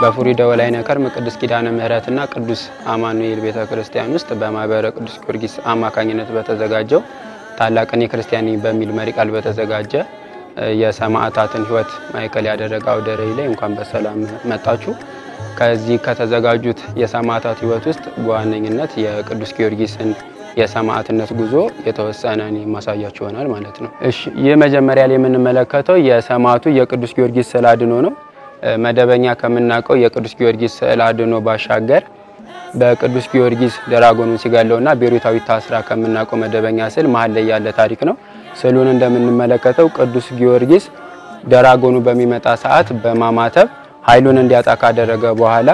በፉሪ ደወላይነ ከርም ቅዱስ ኪዳነ ምህረትና ቅዱስ አማኑኤል ቤተክርስቲያን ውስጥ በማህበረ ቅዱስ ጊዮርጊስ አማካኝነት በተዘጋጀው ታላቅን የክርስቲያኒ በሚል መሪ ቃል በተዘጋጀ የሰማዕታትን ህይወት ማይከል ያደረገው ደረይ ላይ እንኳን በሰላም መጣችሁ። ከዚህ ከተዘጋጁት የሰማዕታት ህይወት ውስጥ በዋነኝነት የቅዱስ ጊዮርጊስን የሰማዕትነት ጉዞ የተወሰነን ማሳያችሁ ይሆናል ማለት ነው። እሺ የመጀመሪያ ላይ የምንመለከተው የሰማዕቱ የቅዱስ ጊዮርጊስ ስዕለ አድኅኖ ነው። መደበኛ ከምናቀው የቅዱስ ጊዮርጊስ ስዕለ አድኅኖ ባሻገር በቅዱስ ጊዮርጊስ ደራጎኑን ሲገለውና ቤሩታዊት ታስራ ከምናቀው መደበኛ ስዕል መሃል ላይ ያለ ታሪክ ነው። ስዕሉን እንደምንመለከተው ቅዱስ ጊዮርጊስ ደራጎኑ በሚመጣ ሰዓት በማማተብ ኃይሉን እንዲያጣ ካደረገ በኋላ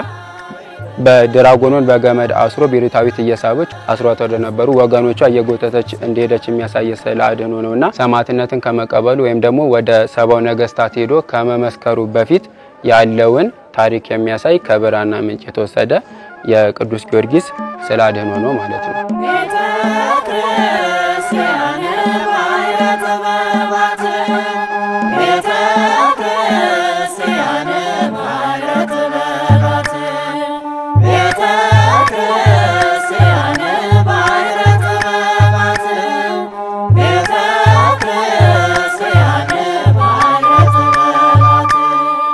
በደራጎኑን በገመድ አስሮ ቤሩታዊት እየሳበች አስሯት ወደ ነበሩ ወገኖቿ እየጎተተች እንደሄደች የሚያሳይ ስዕለ አድኅኖ ነውና ሰማዕትነትን ከመቀበሉ ወይም ደግሞ ወደ ሰባው ነገስታት ሄዶ ከመመስከሩ በፊት ያለውን ታሪክ የሚያሳይ ከብራና ምንጭ የተወሰደ የቅዱስ ጊዮርጊስ ስዕለ አድኅኖ ነው ማለት ነው።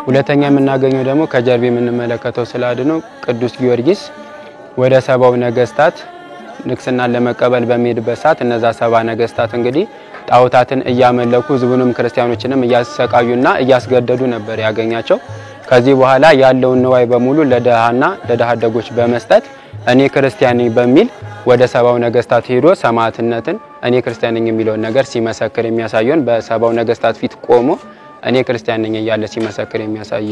ሁለተኛ የምናገኘው ደግሞ ከጀርባ የምንመለከተው ስዕለ አድኅኖ ቅዱስ ጊዮርጊስ ወደ ሰባው ነገስታት ንግስናን ለመቀበል በሚሄድበት ሰዓት እነዛ ሰባ ነገስታት እንግዲህ ጣዖታትን እያመለኩ ህዝቡንም ክርስቲያኖችንም እያሰቃዩና እያስገደዱ ነበር ያገኛቸው። ከዚህ በኋላ ያለውን ንዋይ በሙሉ ለደሃና ለደሃ አደጎች በመስጠት እኔ ክርስቲያን ነኝ በሚል ወደ ሰባው ነገስታት ሄዶ ሰማዕትነትን እኔ ክርስቲያን ነኝ የሚለውን ነገር ሲመሰክር የሚያሳየውን በሰባው ነገስታት ፊት ቆሞ እኔ ክርስቲያን ነኝ እያለ ሲመሰክር የሚያሳይ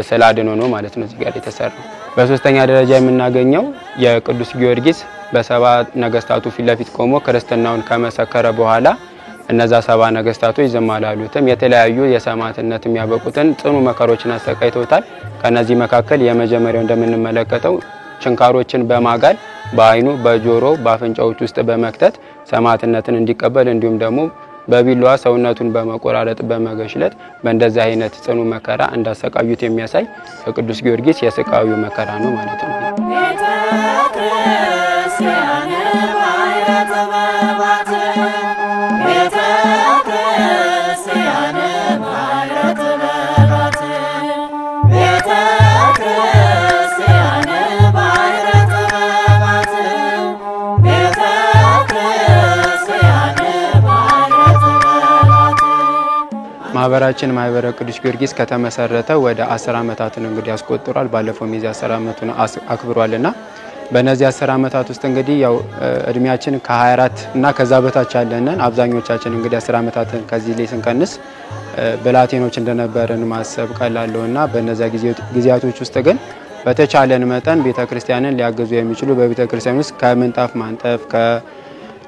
ስዕለ አድኅኖ ነው ማለት ነው እዚህ ጋር የተሰራው። በሶስተኛ ደረጃ የምናገኘው የቅዱስ ጊዮርጊስ በሰባ ነገስታቱ ፊት ለፊት ቆሞ ክርስትናውን ከመሰከረ በኋላ እነዛ ሰባ ነገስታቶች ዝም አላሉትም። የተለያዩ የሰማዕትነት የሚያበቁትን ጽኑ መከሮችን አሰቃይተውታል። ከነዚህ መካከል የመጀመሪያው እንደምንመለከተው ችንካሮችን በማጋል በአይኑ በጆሮ በአፍንጫዎች ውስጥ በመክተት ሰማዕትነትን እንዲቀበል እንዲሁም ደግሞ በቢላዋ ሰውነቱን በመቆራረጥ በመገሽለጥ በእንደዚህ አይነት ጽኑ መከራ እንዳሰቃዩት የሚያሳይ የቅዱስ ጊዮርጊስ የስቃዩ መከራ ነው ማለት ነው። ማህበራችን ማህበረ ቅዱስ ጊዮርጊስ ከተመሰረተ ወደ 10 አመታትን እንግዲህ ያስቆጥሯል። ባለፈው ሚያዝያ 10 አመቱን አክብሯልና በእነዚህ 10 አመታት ውስጥ እንግዲህ ያው እድሜያችን ከ24 እና ከዛ በታች ያለንን አብዛኞቻችን እንግዲህ 10 አመታትን ከዚህ ላይ ስንቀንስ ብላቴኖች እንደነበርን ማሰብ ቀላለውና በእነዚያ ጊዜያቶች ውስጥ ግን በተቻለን መጠን ቤተክርስቲያንን ሊያገዙ የሚችሉ በቤተክርስቲያን ውስጥ ከምንጣፍ ማንጠፍ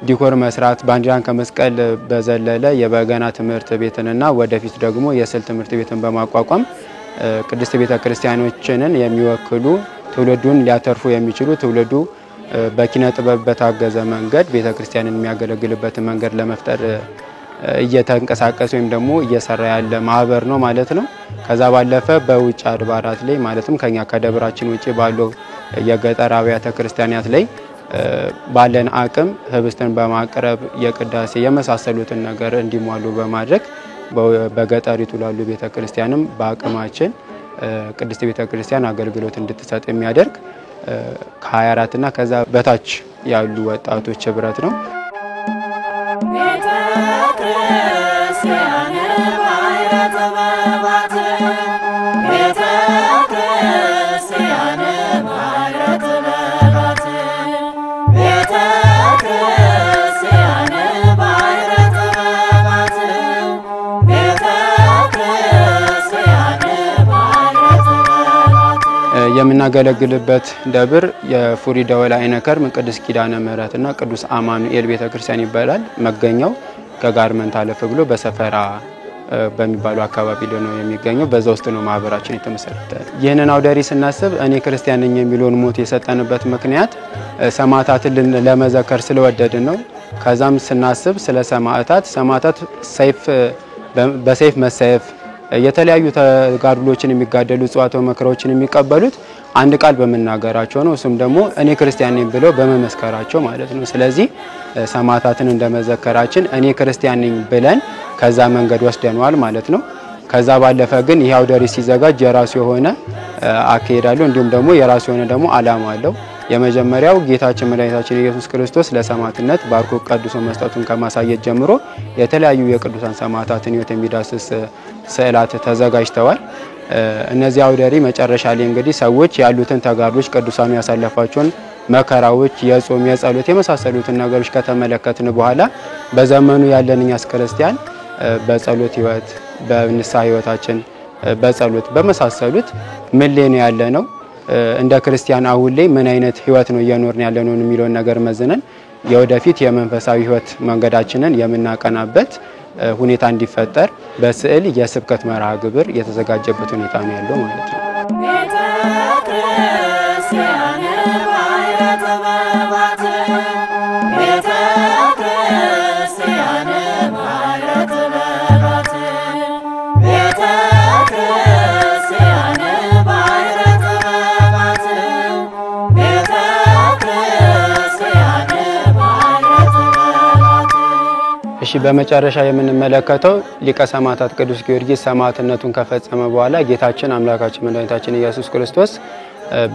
ዲኮር መስራት ባንዲራን ከመስቀል በዘለለ የበገና ትምህርት ቤትንና ወደፊት ደግሞ የስዕል ትምህርት ቤትን በማቋቋም ቅድስት ቤተክርስቲያኖችንን የሚወክሉ ትውልዱን ሊያተርፉ የሚችሉ ትውልዱ በኪነ ጥበብ በታገዘ መንገድ ቤተክርስቲያንን የሚያገለግልበት መንገድ ለመፍጠር እየተንቀሳቀሰ ወይም ደግሞ እየሰራ ያለ ማህበር ነው ማለት ነው። ከዛ ባለፈ በውጭ አድባራት ላይ ማለትም ከኛ ከደብራችን ውጪ ባሉ የገጠር አብያተ ክርስቲያናት ላይ ባለን አቅም ህብስትን በማቅረብ የቅዳሴ የመሳሰሉትን ነገር እንዲሟሉ በማድረግ በገጠሪቱ ላሉ ቤተክርስቲያንም በአቅማችን ቅድስት ቤተክርስቲያን አገልግሎት እንድትሰጥ የሚያደርግ ከ24 እና ከዛ በታች ያሉ ወጣቶች ህብረት ነው። የምናገለግልበት ደብር የፉሪ ደወል አይነ ከርም ቅዱስ ኪዳነ ምህረትና ቅዱስ አማኑኤል ቤተክርስቲያን ይባላል። መገኛው ከጋርመንት አለፍ ብሎ በሰፈራ በሚባለው አካባቢ ነው የሚገኘው። በዛ ውስጥ ነው ማህበራችን የተመሰረተ። ይህንን አውደ ርዕይ ስናስብ እኔ ክርስቲያን ነኝ የሚለውን ሞት የሰጠንበት ምክንያት ሰማዕታትን ለመዘከር ስለወደድን ነው። ከዛም ስናስብ ስለ ሰማዕታት በሰይፍ መሰየፍ የተለያዩ ተጋድሎችን የሚጋደሉ ጽዋዕተ መከራዎችን የሚቀበሉት አንድ ቃል በመናገራቸው ነው። እሱም ደግሞ እኔ ክርስቲያን ነኝ ብለው በመመስከራቸው ማለት ነው። ስለዚህ ሰማዕታትን እንደመዘከራችን እኔ ክርስቲያን ነኝ ብለን ከዛ መንገድ ወስደናል ማለት ነው። ከዛ ባለፈ ግን ይሄ አውደ ርዕይ ሲዘጋጅ የራሱ የሆነ አካሄድ አለው፣ እንዲሁም ደግሞ የራሱ የሆነ ደግሞ ዓላማ አለው። የመጀመሪያው ጌታችን መድኃኒታችን ኢየሱስ ክርስቶስ ለሰማዕትነት ባርኮ ቀድሶ መስጠቱን ከማሳየት ጀምሮ የተለያዩ የቅዱሳን ሰማዕታትን ሕይወት የሚዳስስ ስዕላት ተዘጋጅተዋል። እነዚህ አውደ ርዕይ መጨረሻ ላይ እንግዲህ ሰዎች ያሉትን ተጋድሎች ቅዱሳኑ ያሳለፋቸውን መከራዎች፣ የጾም የጸሎት የመሳሰሉትን ነገሮች ከተመለከትን በኋላ በዘመኑ ያለን እኛስ ክርስቲያን በጸሎት ሕይወት በንስሐ ሕይወታችን በጸሎት በመሳሰሉት ምን ላይ ነው ያለነው፣ እንደ ክርስቲያን አሁን ላይ ምን አይነት ሕይወት ነው እየኖርን ያለነው የሚለውን ነገር መዝነን የወደፊት የመንፈሳዊ ሕይወት መንገዳችንን የምናቀናበት ሁኔታ እንዲፈጠር በስዕል የስብከት መርሃ ግብር የተዘጋጀበት ሁኔታ ነው ያለው ማለት ነው። እሺ በመጨረሻ የምንመለከተው ሊቀ ሰማዕታት ቅዱስ ጊዮርጊስ ሰማዕትነቱን ከፈጸመ በኋላ ጌታችን አምላካችን መድኃኒታችን ኢየሱስ ክርስቶስ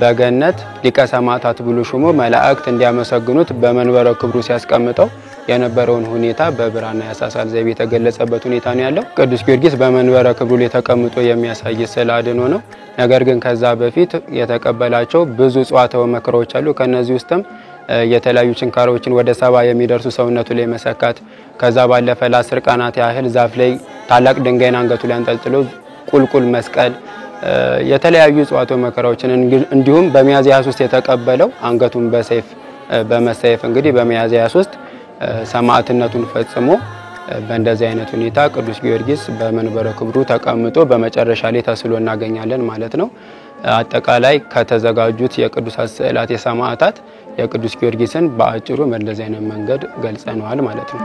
በገነት ሊቀ ሰማዕታት ብሎ ሹሞ መላእክት እንዲያመሰግኑት በመንበረ ክብሩ ሲያስቀምጠው የነበረውን ሁኔታ በብራና ያሳሳል ዘይቤ የተገለጸበት ሁኔታ ነው ያለው። ቅዱስ ጊዮርጊስ በመንበረ ክብሩ ላይ ተቀምጦ የሚያሳይ ስዕለ አድኅኖ ነው። ነገር ግን ከዛ በፊት የተቀበላቸው ብዙ ጽዋዕተ መከራዎች አሉ። ከነዚህ ውስጥም የተለያዩ ችንካሮችን ወደ 70 የሚደርሱ ሰውነቱ ላይ መሰካት፣ ከዛ ባለፈ ለ10 ቀናት ያህል ዛፍ ላይ ታላቅ ድንጋይን አንገቱ ላይ አንጠልጥሎ ቁልቁል መስቀል፣ የተለያዩ ጽዋዕተ መከራዎችን እንዲሁም በሚያዝያ 23 የተቀበለው አንገቱን በሰይፍ በመሰየፍ እንግዲህ በሚያዝያ 23 ሰማዕትነቱን ፈጽሞ በእንደዚህ አይነት ሁኔታ ቅዱስ ጊዮርጊስ በመንበረ ክብሩ ተቀምጦ በመጨረሻ ላይ ተስሎ እናገኛለን ማለት ነው። አጠቃላይ ከተዘጋጁት የቅዱሳት ስዕላት የሰማዕታት የቅዱስ ጊዮርጊስን በአጭሩ በእንደዚህ አይነት መንገድ ገልጸናል ማለት ነው።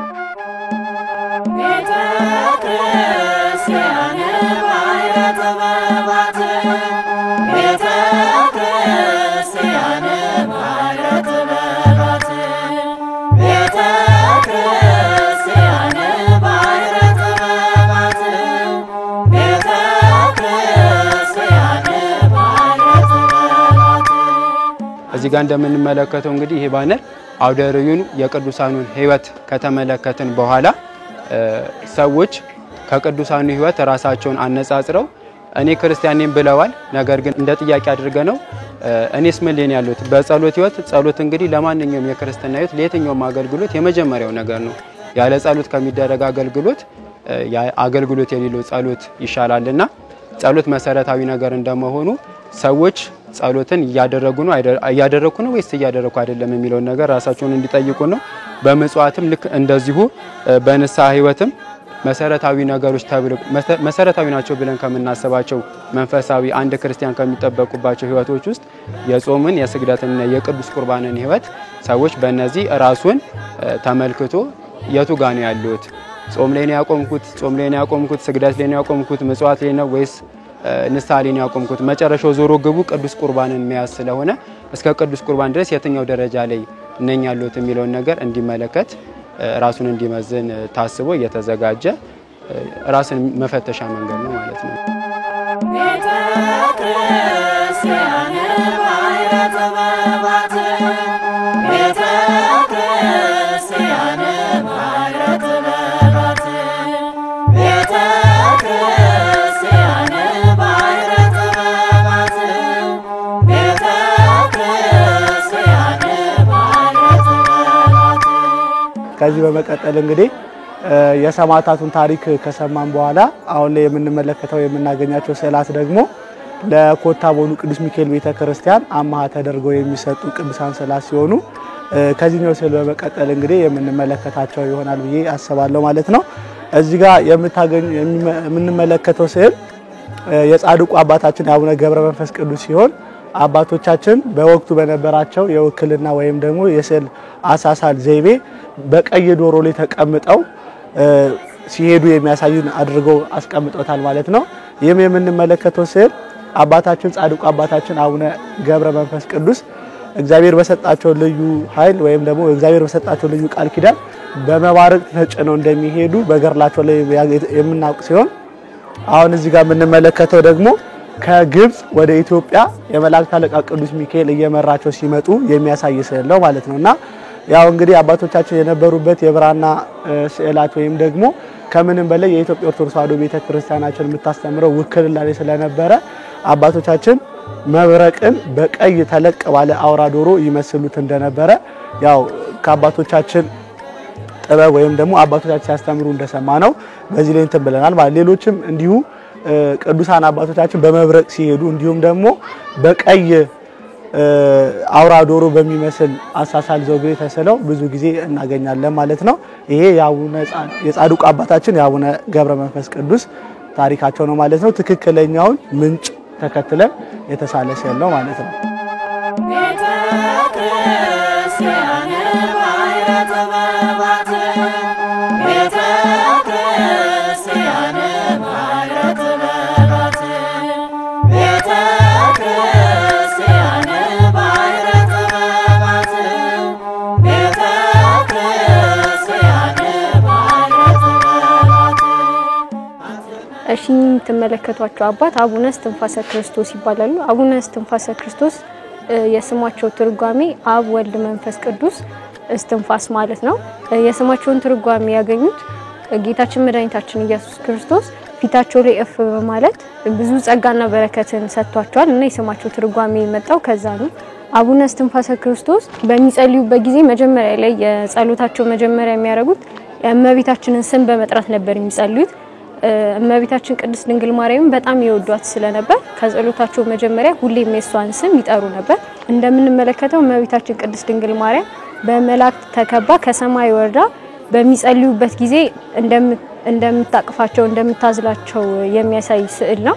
እዚህ ጋር እንደምንመለከተው እንግዲህ ይሄ ባነር አውደ ርዕዩን የቅዱሳኑን ሕይወት ከተመለከትን በኋላ ሰዎች ከቅዱሳኑ ሕይወት ራሳቸውን አነጻጽረው እኔ ክርስቲያን ነኝ ብለዋል። ነገር ግን እንደ ጥያቄ አድርገነው እኔስ ምን ላይ ያሉት በጸሎት ሕይወት ጸሎት እንግዲህ ለማንኛውም የክርስትና ሕይወት ለየትኛውም አገልግሎት የመጀመሪያው ነገር ነው። ያለ ጸሎት ከሚደረግ አገልግሎት የሌለው ጸሎት ይሻላልና ጸሎት መሰረታዊ ነገር እንደመሆኑ ሰዎች ጸሎትን እያደረጉ ነው ወይስ እያደረጉ አይደለም የሚለው ነገር ራሳቸውን እንዲጠይቁ ነው። በመጽዋዕትም ልክ እንደዚሁ በንስሐ ሕይወትም መሰረታዊ ነገሮች ተብለው መሰረታዊ ናቸው ብለን ከምናስባቸው መንፈሳዊ አንድ ክርስቲያን ከሚጠበቁባቸው ሕይወቶች ውስጥ የጾምን የስግደትና የቅዱስ ቁርባንን ሕይወት ሰዎች በእነዚህ ራሱን ተመልክቶ የቱ ጋር ነው ያሉት? ጾም ላይ ነው ያቆምኩት፣ ስግደት ላይ ነው ያቆምኩት፣ መጽዋዕት ላይ ነው ወይስ ንስሐ ላይ ነው ያቆምኩት? መጨረሻው ዞሮ ግቡ ቅዱስ ቁርባንን መያዝ ስለሆነ እስከ ቅዱስ ቁርባን ድረስ የትኛው ደረጃ ላይ ነኝ ያሉት የሚለውን ነገር እንዲመለከት ራሱን እንዲመዝን ታስቦ እየተዘጋጀ ራስን መፈተሻ መንገድ ነው ማለት ነው። ከዚህ በመቀጠል እንግዲህ የሰማዕታቱን ታሪክ ከሰማን በኋላ አሁን ላይ የምንመለከተው የምናገኛቸው ስዕላት ደግሞ ለኮታቦኑ ቅዱስ ሚካኤል ቤተክርስቲያን አማሃ ተደርገው የሚሰጡ ቅዱሳን ስዕላት ሲሆኑ ከዚህኛው ስዕል በመቀጠል እንግዲህ የምንመለከታቸው ይሆናል ብዬ አስባለሁ ማለት ነው። እዚህ ጋር የምንመለከተው ስዕል የጻድቁ አባታችን አቡነ ገብረ መንፈስ ቅዱስ ሲሆን አባቶቻችን በወቅቱ በነበራቸው የውክልና ወይም ደግሞ የስዕል አሳሳል ዘይቤ በቀይ ዶሮ ላይ ተቀምጠው ሲሄዱ የሚያሳዩን አድርገው አስቀምጠውታል ማለት ነው። ይህም የምንመለከተው ስዕል አባታችን ጻድቁ አባታችን አቡነ ገብረ መንፈስ ቅዱስ እግዚአብሔር በሰጣቸው ልዩ ኃይል ወይም ደግሞ እግዚአብሔር በሰጣቸው ልዩ ቃል ኪዳን በመባረቅ ተጭነው እንደሚሄዱ በገድላቸው ላይ የምናውቅ ሲሆን አሁን እዚህ ጋር የምንመለከተው ደግሞ ከግብጽ ወደ ኢትዮጵያ የመላእክት አለቃ ቅዱስ ሚካኤል እየመራቸው ሲመጡ የሚያሳይ ስዕል ነው ማለት ነውና ያው እንግዲህ አባቶቻችን የነበሩበት የብራና ስዕላት ወይም ደግሞ ከምንም በላይ የኢትዮጵያ ኦርቶዶክስ ተዋሕዶ ቤተክርስቲያናችን የምታስተምረው ውክልና ላይ ስለነበረ አባቶቻችን መብረቅን በቀይ ተለቅ ባለ አውራ ዶሮ ይመስሉት እንደነበረ ያው ከአባቶቻችን ጥበብ ወይም ደግሞ አባቶቻችን ሲያስተምሩ እንደሰማ ነው በዚህ ላይ እንትን ብለናል ማለት ሌሎችም እንዲሁ ቅዱሳን አባቶቻችን በመብረቅ ሲሄዱ እንዲሁም ደግሞ በቀይ አውራ ዶሮ በሚመስል አሳሳል ዘውግ ተሰለው ብዙ ጊዜ እናገኛለን ማለት ነው። ይሄ የጻድቁ አባታችን የአቡነ ገብረ መንፈስ ቅዱስ ታሪካቸው ነው ማለት ነው። ትክክለኛውን ምንጭ ተከትለን የተሳለ ስዕል ነው ማለት ነው። እሺ ተመለከቷቸው አባት አቡነ እስትንፋሰ ክርስቶስ ይባላሉ። አቡነ እስትንፋሰ ክርስቶስ የስማቸው ትርጓሜ አብ ወልድ መንፈስ ቅዱስ እስትንፋስ ማለት ነው። የስማቸውን ትርጓሜ ያገኙት ጌታችን መድኃኒታችን ኢየሱስ ክርስቶስ ፊታቸው ላይ እፍ በማለት ብዙ ጸጋና በረከትን ሰጥቷቸዋል እና የስማቸው ትርጓሜ የመጣው ከዛ ነው። አቡነ እስትንፋሰ ክርስቶስ በሚጸልዩበት ጊዜ መጀመሪያ ላይ የጸሎታቸው መጀመሪያ የሚያደርጉት የእመቤታችንን ስም በመጥራት ነበር የሚጸልዩት። እመቤታችን ቅድስት ድንግል ማርያም በጣም ይወዷት ስለነበር ከጸሎታቸው መጀመሪያ ሁሌም የሷን ስም ይጠሩ ነበር። እንደምንመለከተው እመቤታችን ቅድስት ድንግል ማርያም በመላእክት ተከባ ከሰማይ ወርዳ በሚጸልዩበት ጊዜ እንደምታቅፋቸው እንደምታዝላቸው የሚያሳይ ስዕል ነው።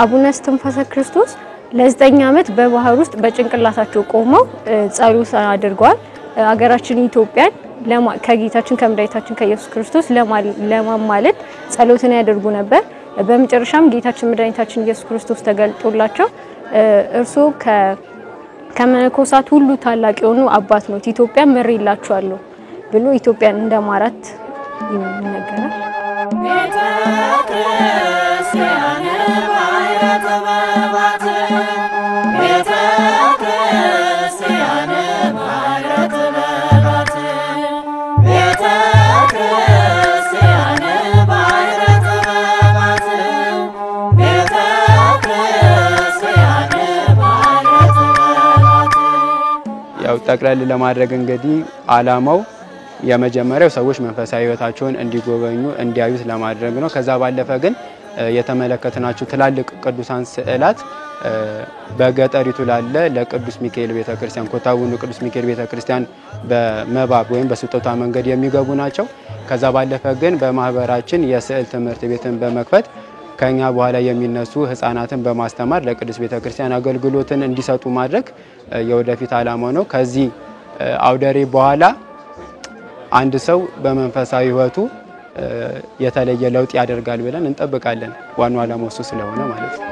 አቡነ እስትንፋሰ ክርስቶስ ለ9 ዓመት በባህር ውስጥ በጭንቅላታቸው ቆመው ጸሎት አድርገዋል። አገራችን ኢትዮጵያን ከጌታችን ከመድኃኒታችን ከኢየሱስ ክርስቶስ ለማማለድ ጸሎትን ያደርጉ ነበር። በመጨረሻም ጌታችን መድኃኒታችን ኢየሱስ ክርስቶስ ተገልጦላቸው እርሱ ከመነኮሳት ሁሉ ታላቅ የሆኑ አባት ነው፣ ኢትዮጵያን መርይላችኋለሁ ብሎ ኢትዮጵያን እንደማራት ይነገራል። ያው ጠቅለል ለማድረግ እንግዲህ አላማው የመጀመሪያው ሰዎች መንፈሳዊ ህይወታቸውን እንዲጎበኙ እንዲያዩት ለማድረግ ነው። ከዛ ባለፈ ግን የተመለከትናቸው ትላልቅ ቅዱሳን ስዕላት በገጠሪቱ ላለ ለቅዱስ ሚካኤል ቤተክርስቲያን ኮታቦኑ ቅዱስ ሚካኤል ቤተክርስቲያን በመባብ ወይም በስጦታ መንገድ የሚገቡ ናቸው። ከዛ ባለፈ ግን በማህበራችን የስዕል ትምህርት ቤትን በመክፈት ከኛ በኋላ የሚነሱ ህፃናትን በማስተማር ለቅዱስ ቤተክርስቲያን አገልግሎትን እንዲሰጡ ማድረግ የወደፊት አላማው ነው። ከዚህ አውደሬ በኋላ አንድ ሰው በመንፈሳዊ ህይወቱ የተለየ ለውጥ ያደርጋል ብለን እንጠብቃለን። ዋናው አላማው እሱ ስለሆነ ማለት ነው።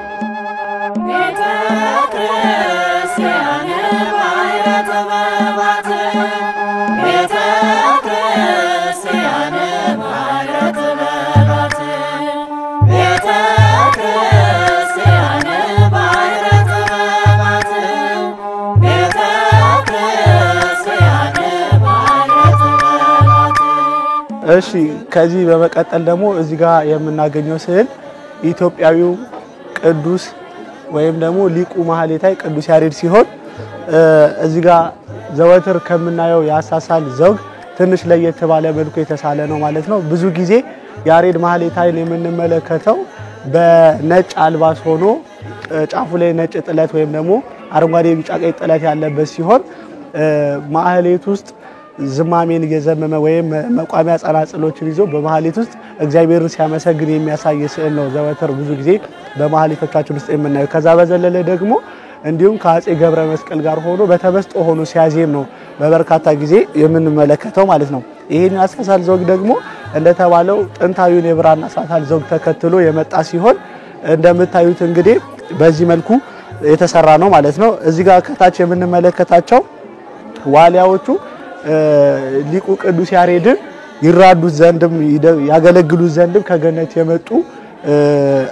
እሺ ከዚህ በመቀጠል ደግሞ እዚህ ጋር የምናገኘው ስዕል ኢትዮጵያዊው ቅዱስ ወይም ደግሞ ሊቁ ማህሌታይ ቅዱስ ያሬድ ሲሆን እዚህ ጋር ዘወትር ከምናየው ያሳሳል ዘውግ ትንሽ ለየት ባለ መልኩ የተሳለ ነው ማለት ነው። ብዙ ጊዜ ያሬድ ማህሌታይን የምንመለከተው በነጭ አልባስ ሆኖ ጫፉ ላይ ነጭ ጥለት ወይም ደግሞ አረንጓዴ ቢጫ ቀይ ጥለት ያለበት ሲሆን ማህሌት ውስጥ ዝማሜን እየዘመመ ወይም መቋሚያ ጸናጽሎችን ይዞ በማህሌት ውስጥ እግዚአብሔርን ሲያመሰግን የሚያሳይ ስዕል ነው ዘወትር ብዙ ጊዜ በማህሌቶቻችን ውስጥ የምናየው። ከዛ በዘለለ ደግሞ እንዲሁም ከአጼ ገብረ መስቀል ጋር ሆኖ በተመስጦ ሆኖ ሲያዜም ነው በበርካታ ጊዜ የምንመለከተው ማለት ነው። ይሄን አሳሳል ዘውግ ደግሞ እንደተባለው ጥንታዊውን የብራና አሳሳል ዘውግ ተከትሎ የመጣ ሲሆን እንደምታዩት እንግዲህ በዚህ መልኩ የተሰራ ነው ማለት ነው። እዚህ ጋር ከታች የምንመለከታቸው ዋሊያዎቹ ሊቁ ቅዱስ ያሬድን ይራዱት ዘንድም ያገለግሉት ዘንድም ከገነት የመጡ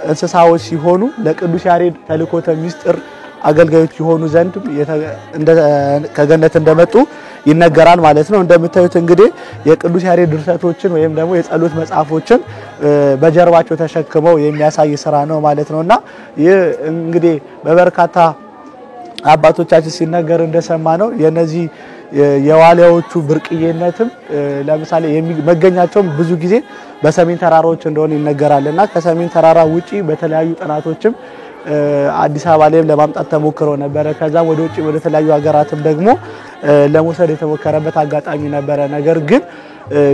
እንስሳዎች ሲሆኑ ለቅዱስ ያሬድ ተልእኮተ ምስጢር አገልጋዮች የሆኑ ዘንድ ከገነት እንደመጡ ይነገራል ማለት ነው። እንደምታዩት እንግዲህ የቅዱስ ያሬድ ድርሰቶችን ወይም ደግሞ የጸሎት መጽሐፎችን በጀርባቸው ተሸክመው የሚያሳይ ስራ ነው ማለት ነውና ይህ እንግዲህ በበርካታ አባቶቻችን ሲነገር እንደሰማ ነው የነዚህ የዋሊያዎቹ ብርቅዬነትም ለምሳሌ መገኛቸውም ብዙ ጊዜ በሰሜን ተራራዎች እንደሆነ ይነገራልና ከሰሜን ተራራ ውጪ በተለያዩ ጥናቶችም አዲስ አበባ ላይም ለማምጣት ተሞክሮ ነበር። ከዛም ወደ ውጪ ወደ ተለያዩ ሀገራትም ደግሞ ለመውሰድ የተሞከረበት አጋጣሚ ነበር። ነገር ግን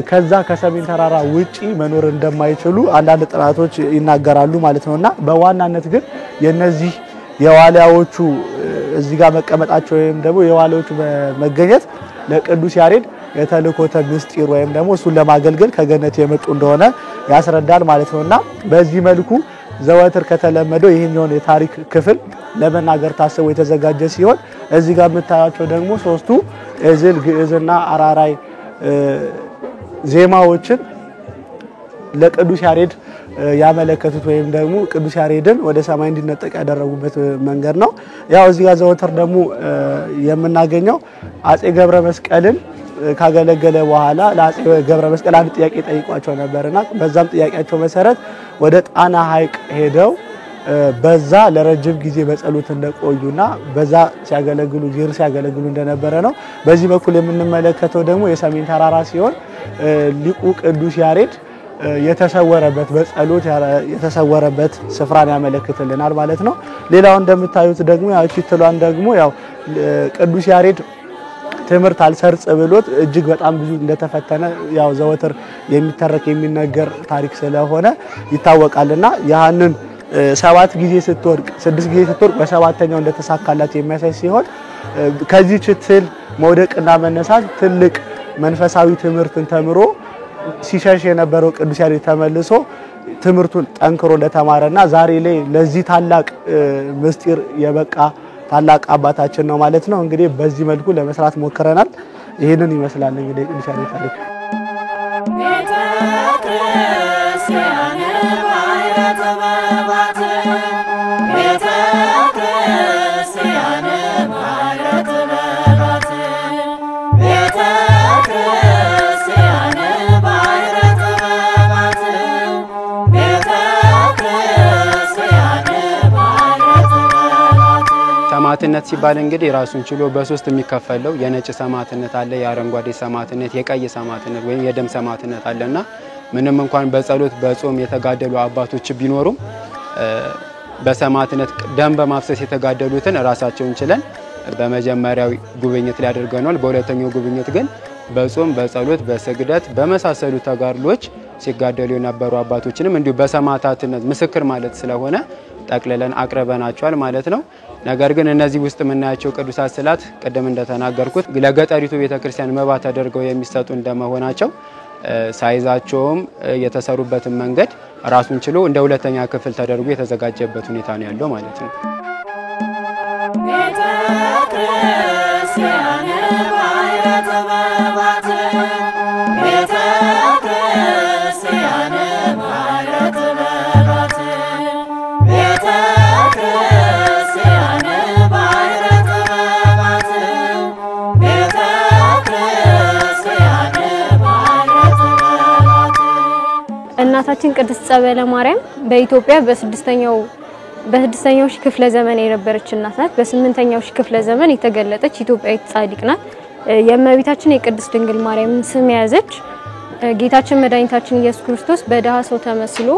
ከዛ ከሰሜን ተራራ ውጪ መኖር እንደማይችሉ አንዳንድ ጥናቶች ይናገራሉ ማለት ነውና በዋናነት ግን የነዚህ የዋሊያዎቹ እዚህ ጋር መቀመጣቸው ወይም ደግሞ የዋሊያዎቹ መገኘት ለቅዱስ ያሬድ የተልእኮተ ምስጢር ወይም ደግሞ እሱን ለማገልገል ከገነት የመጡ እንደሆነ ያስረዳል ማለት ነውና በዚህ መልኩ ዘወትር ከተለመደው ይሄኛውን የታሪክ ክፍል ለመናገር ታስቦ የተዘጋጀ ሲሆን እዚህ ጋር የምታያቸው ደግሞ ሶስቱ እዝል፣ ግዕዝና አራራይ ዜማዎችን ለቅዱስ ያሬድ ያመለከቱት ወይም ደግሞ ቅዱስ ያሬድን ወደ ሰማይ እንዲነጠቅ ያደረጉበት መንገድ ነው። ያው እዚህ ጋር ዘወትር ደግሞ የምናገኘው አጼ ገብረ መስቀልን ካገለገለ በኋላ ለአጼ ገብረ መስቀል አንድ ጥያቄ ጠይቋቸው ነበርና በዛም ጥያቄያቸው መሰረት ወደ ጣና ሐይቅ ሄደው በዛ ለረጅም ጊዜ በጸሎት እንደቆዩና በዛ ሲያገለግሉ ጊር ሲያገለግሉ እንደነበረ ነው። በዚህ በኩል የምንመለከተው ደግሞ የሰሜን ተራራ ሲሆን ሊቁ ቅዱስ ያሬድ የተሰወረበት በጸሎት የተሰወረበት ስፍራን ያመለክትልናል ማለት ነው። ሌላው እንደምታዩት ደግሞ ያው ኪትሏን ደግሞ ያው ቅዱስ ያሬድ ትምህርት አልሰርጽ ብሎት እጅግ በጣም ብዙ እንደተፈተነ ያው ዘወትር የሚተረክ የሚነገር ታሪክ ስለሆነ ይታወቃልና ያንን 7 ጊዜ ስትወርቅ 6 ጊዜ ስትወርቅ በሰባተኛው እንደተሳካላት የሚያሳይ ሲሆን ከዚህ ችትል መውደቅና መነሳት ትልቅ መንፈሳዊ ትምህርትን ተምሮ ሲሸሽ የነበረው ቅዱስ ያሬድ ተመልሶ ትምህርቱን ጠንክሮ እንደተማረና ዛሬ ላይ ለዚህ ታላቅ ምስጢር የበቃ ታላቅ አባታችን ነው ማለት ነው። እንግዲህ በዚህ መልኩ ለመስራት ሞክረናል። ይሄንን ይመስላል እንግዲህ ቅዱስ ያሬድ ታሪክ። ቤተ ክርስቲያን ባይረተ በባት ቤተ ክርስቲያን ባይረተ በባት ቤተ ክርስቲያን ባይረተ በባት ቤተ ክርስቲያን ባይረተ በባት ሰማዕትነት ሲባል እንግዲህ ራሱን ችሎ በሶስት የሚከፈለው የነጭ ሰማዕትነት አለ፣ የአረንጓዴ ሰማዕትነት፣ የቀይ ሰማዕትነት ወይም የደም ሰማዕትነት አለና ምንም እንኳን በጸሎት በጾም የተጋደሉ አባቶች ቢኖሩም በሰማዕትነት ደም በማፍሰስ የተጋደሉትን ራሳቸውን ችለን በመጀመሪያው ጉብኝት ላይ አድርገናል። በሁለተኛው ጉብኝት ግን በጾም በጸሎት በስግደት በመሳሰሉ ተጋድሎች ሲጋደሉ የነበሩ አባቶችንም እንዲሁ በሰማዕታትነት ምስክር ማለት ስለሆነ ጠቅልለን አቅርበናቸዋል ማለት ነው። ነገር ግን እነዚህ ውስጥ የምናያቸው ቅዱሳት ስዕላት ቅድም እንደተናገርኩት ለገጠሪቱ ቤተክርስቲያን መባ ተደርገው የሚሰጡ እንደመሆናቸው ሳይዛቸውም የተሰሩበትን መንገድ ራሱን ችሎ እንደ ሁለተኛ ክፍል ተደርጎ የተዘጋጀበት ሁኔታ ነው ያለው ማለት ነው። ቤተ ክርስቲያን ባይረተ በባት ቤተ ክርስቲያን ባይረተ በባት ቤተ ክርስቲያን ባይረተ በባት ቤተ ክርስቲያን ባይረተ በባት እናታችን ቅድስት ጸበለ ማርያም በኢትዮጵያ በስድስተኛው ሺህ ክፍለ ዘመን የነበረች እናት ናት። በ8ኛው ሺህ ክፍለ ዘመን የተገለጠች ኢትዮጵያዊት ጻድቅ ናት። የእመቤታችን የቅድስት ድንግል ማርያም ስም ያዘች ጌታችን መድኃኒታችን ኢየሱስ ክርስቶስ በደሃ ሰው ተመስሎ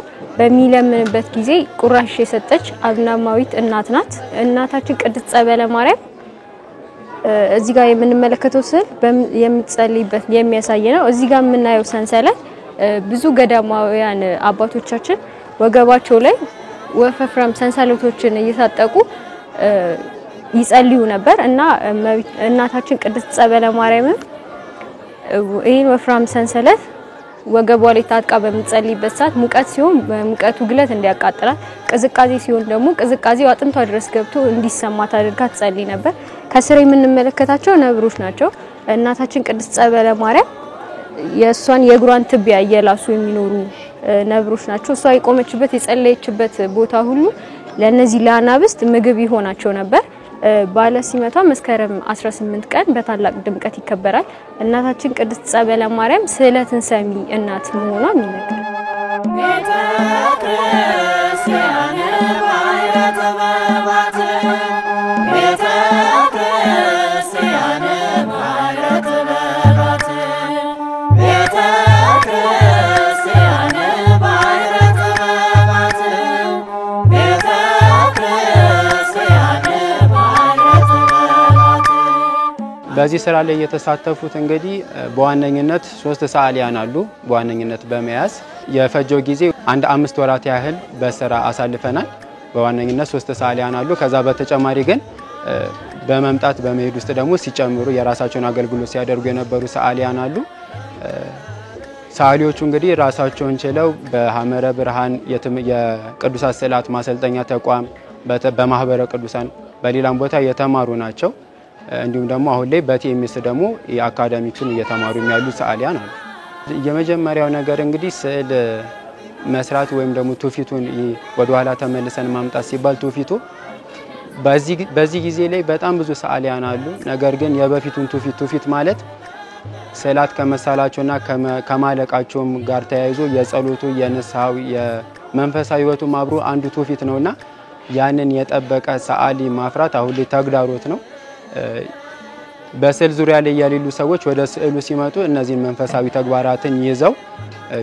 በሚለምንበት ጊዜ ቁራሽ የሰጠች አብናማዊት እናት ናት። እናታችን ቅድስት ጸበለ ማርያም እዚህ ጋር የምንመለከተው ስዕል የምትጸልይበት የሚያሳይ ነው። እዚህ ጋር የምናየው ሰንሰለት ብዙ ገዳማውያን አባቶቻችን ወገባቸው ላይ ወፈፍራም ሰንሰለቶችን እየታጠቁ ይጸልዩ ነበር እና እናታችን ቅድስት ጸበለ ማርያም ይሄን ወፍራም ሰንሰለት ወገቧ ላይ ታጥቃ በምትጸልይበት ሰዓት ሙቀት ሲሆን በሙቀቱ ግለት እንዲያቃጥላት፣ ቅዝቃዜ ሲሆን ደግሞ ቅዝቃዜው አጥንቷ ድረስ ገብቶ እንዲሰማት አድርጋ ትጸልይ ነበር። ከስር የምንመለከታቸው ነብሮች ናቸው። እናታችን ቅድስት ጸበለ ማርያም የሷን የእግሯን ትቢያ እየላሱ የሚኖሩ ነብሮች ናቸው። እሷ የቆመችበት የጸለየችበት ቦታ ሁሉ ለነዚህ ለአናብስት ምግብ ይሆናቸው ነበር። ባለ ሲመቷ መስከረም 18 ቀን በታላቅ ድምቀት ይከበራል። እናታችን ቅድስት ጸበለ ማርያም ስዕለትን ሰሚ እናት መሆኗ ይነገራል። ቤተ ክርስቲያን ባይረተ በባት ቤተ ክርስቲያን ባይረተ በባት ቤተ ክርስቲያን ባይረተ በባት ቤተ ክርስቲያን በዚህ ስራ ላይ የተሳተፉት እንግዲህ በዋነኝነት 3 ሰዓሊያን አሉ። በዋነኝነት በመያዝ የፈጀው ጊዜ 5 ወራት ያህል በስራ አሳልፈናል። በዋነኝነት 3 ሰዓሊያን አሉ። ከዛ በተጨማሪ ግን በመምጣት በመሄድ ውስጥ ደግሞ ሲጨምሩ የራሳቸውን አገልግሎት ሲያደርጉ የነበሩ ሰዓሊያን አሉ። ሰዓሊዎቹ እንግዲህ ራሳቸውን ችለው በሐመረ ብርሃን የቅዱሳት ስዕላት ማሰልጠኛ ተቋም በማህበረ ቅዱሳን በሌላም ቦታ የተማሩ ናቸው። እንዲሁም ደግሞ አሁን ላይ በቲኤምኤስ ደግሞ የአካዳሚክሱን እየተማሩ ያሉ ሰዓሊያን አሉ። የመጀመሪያው ነገር እንግዲህ ስዕል መስራት ወይም ደግሞ ትውፊቱን ወደ ኋላ ተመልሰን ማምጣት ሲባል ትውፊቱ በዚህ ጊዜ ላይ በጣም ብዙ ሰዓሊያን አሉ። ነገር ግን የበፊቱን ትውፊት ማለት ስዕላት ከመሳላቸውና ከማለቃቸውም ጋር ተያይዞ የጸሎቱ የንስሐው የመንፈሳዊ ህይወቱም አብሮ አንዱ ትውፊት ነውና ያንን የጠበቀ ሰዓሊ ማፍራት አሁን ላይ ተግዳሮት ነው። በስዕል ዙሪያ ላይ ያሉ ሰዎች ወደ ስዕሉ ሲመጡ እነዚህን መንፈሳዊ ተግባራትን ይዘው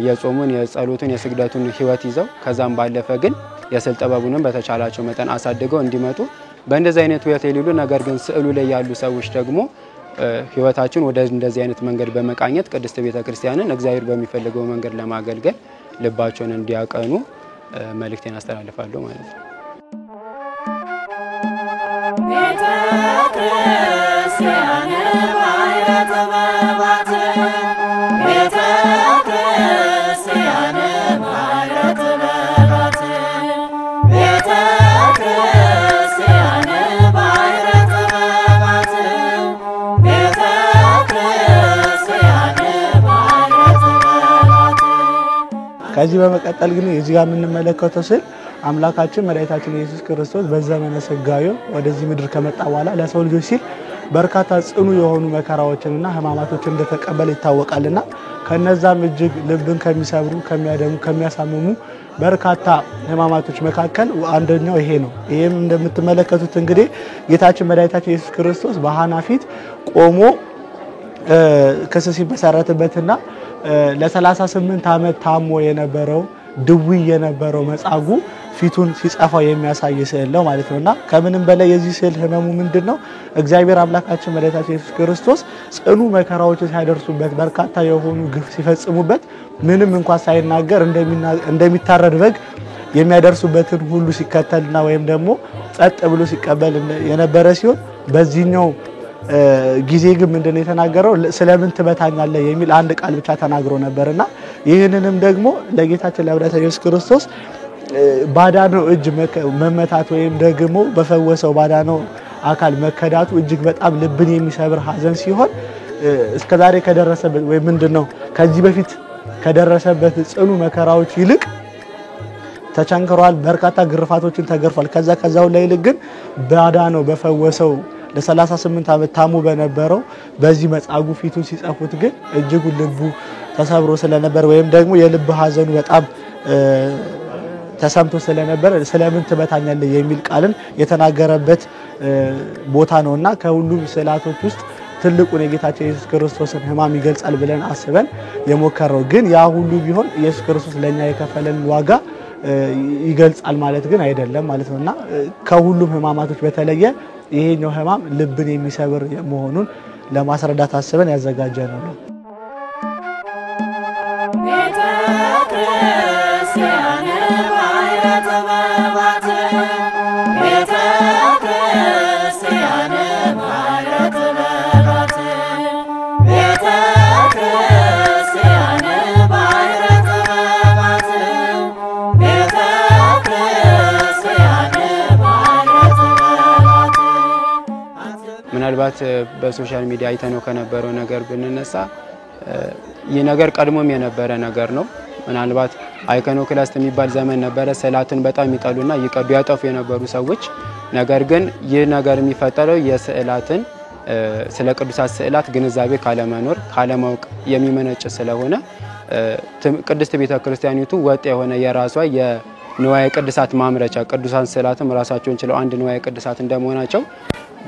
የጾሙን የጸሎቱን የስግደቱን ህይወት ይዘው ከዛም ባለፈ ግን የስዕል ጥበቡንም በተቻላቸው መጠን አሳድገው እንዲመጡ በእንደዚህ አይነት ህይወት የሌሉ ነገር ግን ስዕሉ ላይ ያሉ ሰዎች ደግሞ ህይወታችን ወደ እንደዚህ አይነት መንገድ በመቃኘት ቅድስት ቤተክርስቲያንን እግዚአብሔር በሚፈልገው መንገድ ለማገልገል ልባቸውን እንዲያቀኑ መልእክቴን አስተላልፋለሁ ማለት ነው። ቤተ ክርስቲያን ባይረተ በባት ቤተ ክርስቲያን ባይረተ በባት ቤተ ክርስቲያን ባይረተ በባት ቤተ ክርስቲያን ባይረተ በባት። ከዚህ በመቀጠል ግን እዚህ ጋር የምንመለከተው ስዕል አምላካችን መድኃኒታችን ኢየሱስ ክርስቶስ በዘመነ ስጋዌው ወደዚህ ምድር ከመጣ በኋላ ለሰው ልጆች ሲል በርካታ ጽኑ የሆኑ መከራዎችንና ሕማማቶችን እንደተቀበለ ይታወቃልና ከነዛም እጅግ ልብን ከሚሰብሩ ከሚያደሙ ከሚያሳምሙ በርካታ ሕማማቶች መካከል አንደኛው ይሄ ነው። ይሄም እንደምትመለከቱት እንግዲህ ጌታችን መድኃኒታችን ኢየሱስ ክርስቶስ በሐና ፊት ቆሞ ክስ ሲመሰረትበትና ለ38 ዓመት ታሞ የነበረው ድውይ የነበረው መጻጉዕ ፊቱን ሲጻፋው የሚያሳይ ስዕል ነው ማለት ነውና ከምንም በላይ የዚህ ስዕል ህመሙ ምንድነው? እግዚአብሔር አምላካችን መድኃኒታችን ኢየሱስ ክርስቶስ ጽኑ መከራዎች ሲያደርሱበት በርካታ የሆኑ ግፍ ሲፈጽሙበት ምንም እንኳን ሳይናገር እንደሚታረድ በግ የሚያደርሱበትን ሁሉ ሲከተልና ወይም ደግሞ ጸጥ ብሎ ሲቀበል የነበረ ሲሆን በዚህኛው ጊዜ ግን ምንድነው የተናገረው? ስለምን ትበታኛለህ የሚል አንድ ቃል ብቻ ተናግሮ ነበርና ይህንንም ደግሞ ለጌታችን ለመድኃኒታችን ኢየሱስ ክርስቶስ ባዳነው እጅ መመታት ወይም ደግሞ በፈወሰው ባዳነው አካል መከዳቱ እጅግ በጣም ልብን የሚሰብር ሐዘን ሲሆን እስከዛሬ ከደረሰበት ወይ ምንድነው ከዚህ በፊት ከደረሰበት ጽኑ መከራዎች ይልቅ ተቸንክሯል። በርካታ ግርፋቶችን ተገርፏል። ከዛው ላይ ይልቅ ግን ባዳነው በፈወሰው ለ38 ዓመት ታሙ በነበረው በዚህ መጻጉዕ ፊቱን ሲጻፉት ግን እጅጉ ልቡ ተሰብሮ ስለነበር ወይም ደግሞ የልብ ሐዘኑ በጣም ተሰምቶ ስለነበር ስለምን ትበታኛለህ የሚል ቃልን የተናገረበት ቦታ ነውና ከሁሉም ስዕላቶች ውስጥ ትልቁን የጌታችን ኢየሱስ ክርስቶስን ሕማም ይገልጻል ብለን አስበን የሞከረው ግን ያ ሁሉ ቢሆን ኢየሱስ ክርስቶስ ለኛ የከፈለን ዋጋ ይገልጻል ማለት ግን አይደለም ማለት ነውና ከሁሉም ህማማቶች በተለየ ይሄኛው ህማም ልብን የሚሰብር መሆኑን ለማስረዳት አስበን ያዘጋጀነው ነው። ምናልባት በሶሻል ሚዲያ አይተነው ከነበረው ነገር ብንነሳ ይህ ነገር ቀድሞም የነበረ ነገር ነው። ምናልባት አይኮኖክላስት የሚባል ዘመን ነበረ። ስዕላትን በጣም ይጠሉና ይቀዱ ያጠፉ የነበሩ ሰዎች፣ ነገር ግን ይህ ነገር የሚፈጠረው የስዕላትን ስለ ቅዱሳት ስዕላት ግንዛቤ ካለመኖር ካለማወቅ የሚመነጭ ስለሆነ ቅድስት ቤተክርስቲያኒቱ ወጥ የሆነ የራሷ የንዋየ ቅድሳት ማምረቻ ቅዱሳን ስዕላትም ራሳቸውን ችለው አንድ ንዋየ ቅድሳት እንደመሆናቸው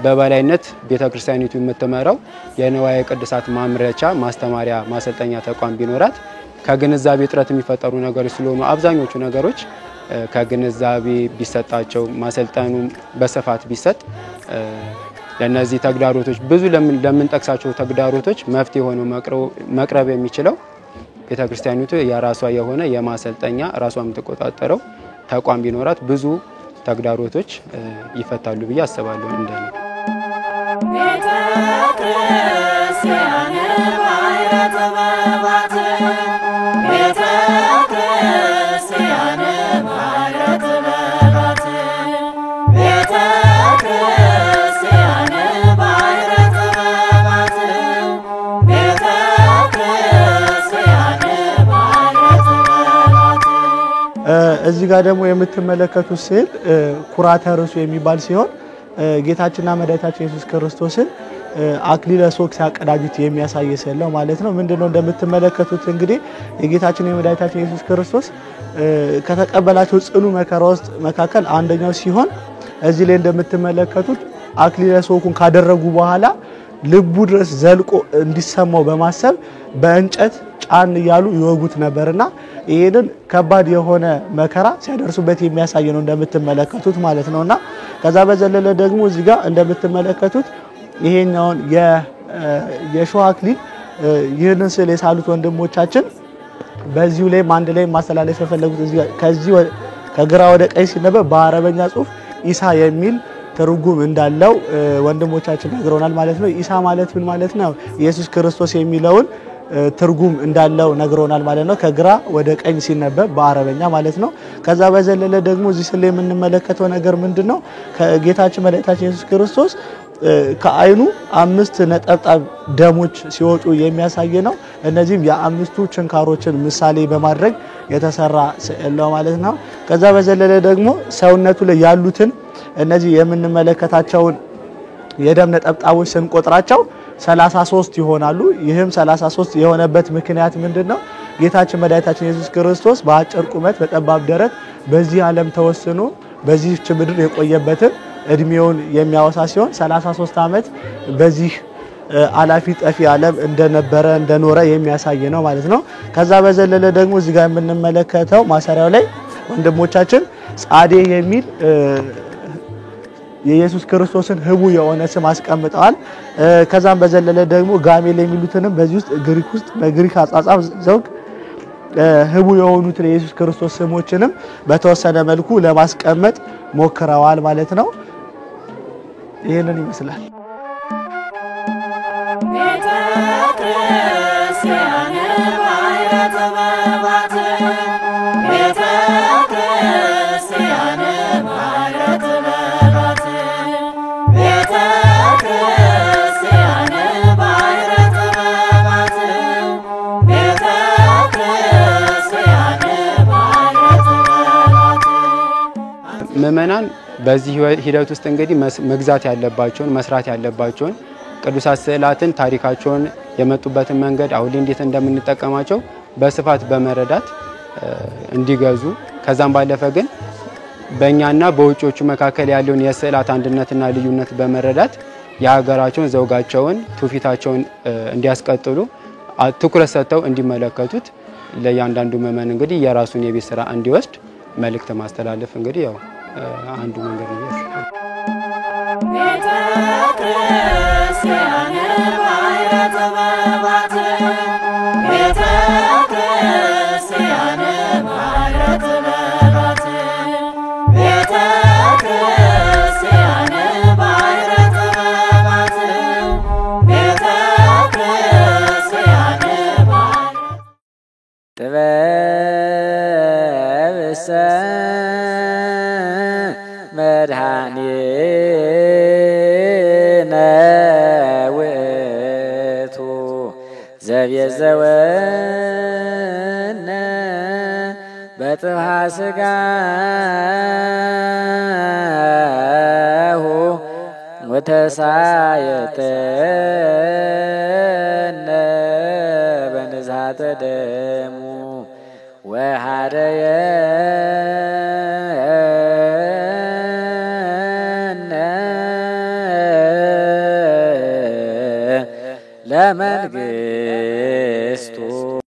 በበላይነት ቤተክርስቲያኒቱ የምትመራው የንዋየ ቅድሳት ማምረቻ ማስተማሪያ ማሰልጠኛ ተቋም ቢኖራት ከግንዛቤ እጥረት የሚፈጠሩ ነገሮች ስለሆኑ አብዛኞቹ ነገሮች ከግንዛቤ ቢሰጣቸው ማሰልጠኑ በስፋት ቢሰጥ ለነዚህ ተግዳሮቶች ብዙ ለምንጠቅሳቸው ተግዳሮቶች መፍትሄ ሆኖ መቅረብ የሚችለው ቤተክርስቲያኒቱ የራሷ የሆነ የማሰልጠኛ ራሷ የምትቆጣጠረው ተቋም ቢኖራት ብዙ ተግዳሮቶች ይፈታሉ ብዬ አስባለሁ። እንደኔ እዚህ ጋር ደግሞ የምትመለከቱት ስዕል ኩራተ ርሱ የሚባል ሲሆን ጌታችንና መድኃኒታችን ኢየሱስ ክርስቶስን አክሊለ ሦክ ሲያቀዳጁት የሚያሳይ ስዕል ነው ማለት ነው። ምንድነው እንደምትመለከቱት እንግዲህ የጌታችን የመድኃኒታችን ኢየሱስ ክርስቶስ ከተቀበላቸው ጽኑ መከራ ውስጥ መካከል አንደኛው ሲሆን እዚህ ላይ እንደምትመለከቱት አክሊለ ሦኩን ካደረጉ በኋላ ልቡ ድረስ ዘልቆ እንዲሰማው በማሰብ በእንጨት ጫን እያሉ ይወጉት ነበርና ይሄንን ከባድ የሆነ መከራ ሲያደርሱበት የሚያሳይ ነው እንደምትመለከቱት ማለት ነውና ከዛ በዘለለ ደግሞ እዚህ ጋር እንደምትመለከቱት ይሄኛውን የሾህ አክሊል ይህንን ስዕል የሳሉት ወንድሞቻችን በዚሁ ላይ አንድ ላይ ማስተላለፍ የፈለጉት እዚህ ከዚህ ከግራ ወደ ቀኝ ሲነበብ በአረበኛ ጽሑፍ ኢሳ የሚል ትርጉም እንዳለው ወንድሞቻችን ነግረውናል ማለት ነው። ኢሳ ማለት ምን ማለት ነው? ኢየሱስ ክርስቶስ የሚለውን ትርጉም እንዳለው ነግረውናል ማለት ነው። ከግራ ወደ ቀኝ ሲነበብ በአረበኛ ማለት ነው። ከዛ በዘለለ ደግሞ እዚህ ስለ የምንመለከተው ነገር ምንድነው? ከጌታችን መድኃኒታችን ኢየሱስ ክርስቶስ ከአይኑ 5 ነጠብጣብ ደሞች ሲወጡ የሚያሳይ ነው። እነዚህም የአምስቱ ችንካሮችን ምሳሌ በማድረግ የተሰራ ስዕል ነው ማለት ነው። ከዛ በዘለለ ደግሞ ሰውነቱ ላይ ያሉትን እነዚህ የምንመለከታቸውን የደም ነጠብጣቦች ስንቆጥራቸው 33 ይሆናሉ። ይህም 33 የሆነበት ምክንያት ምንድነው? ጌታችን መድኃኒታችን ኢየሱስ ክርስቶስ በአጭር ቁመት በጠባብ ደረት በዚህ ዓለም ተወስኖ በዚህ ምድር የቆየበትን እድሜውን የሚያወሳ ሲሆን 33 ዓመት በዚህ አላፊ ጠፊ ዓለም እንደኖረ የሚያሳይ ነው ማለት ነው። ከዛ በዘለለ ደግሞ እዚህ ጋር የምንመለከተው ማሰሪያው ላይ ወንድሞቻችን ጻዴ የሚል የኢየሱስ ክርስቶስን ህቡ የሆነ ስም አስቀምጠዋል። ከዛም በዘለለ ደግሞ ጋሜል የሚሉትንም በዚህ ውስጥ በግሪክ አጻጻፍ ዘውግ ህቡ የሆኑትን የኢየሱስ ክርስቶስ ስሞችንም በተወሰነ መልኩ ለማስቀመጥ ሞክረዋል ማለት ነው። ይሄንን ይመስላል። ምእመናን በዚህ ሂደት ውስጥ እንግዲህ መግዛት ያለባቸውን መስራት ያለባቸውን ቅዱሳት ስዕላትን ታሪካቸውን የመጡበትን መንገድ አሁን እንዴት እንደምንጠቀማቸው በስፋት በመረዳት እንዲገዙ ከዛም ባለፈ ግን በእኛና በውጪዎቹ መካከል ያለውን የስዕላት አንድነትና ልዩነት በመረዳት የሀገራቸውን ዘውጋቸውን ትውፊታቸውን እንዲያስቀጥሉ ትኩረት ሰጥተው እንዲመለከቱት ለእያንዳንዱ ምእመን እንግዲህ የራሱን የቤት ስራ እንዲወስድ መልእክት ማስተላለፍ እንግዲህ ያው አንዱ መንገድ ነው። ቤተ ክርስቲያን ባሕረ ጥበባት ቤተ ክርስቲያን ባሕረ ጥበባት ቤተ ክርስቲያን ባሕረ ጥበባት ቤተ ክርስቲያን ጥበብሰ መድኃኒነ ውእቱ ዘቤዘወነ በጥብሐ ሥጋሁ ወተሳየጠነ በንዝሐተ ደሙ ወሃደየ ለመንግሥቱ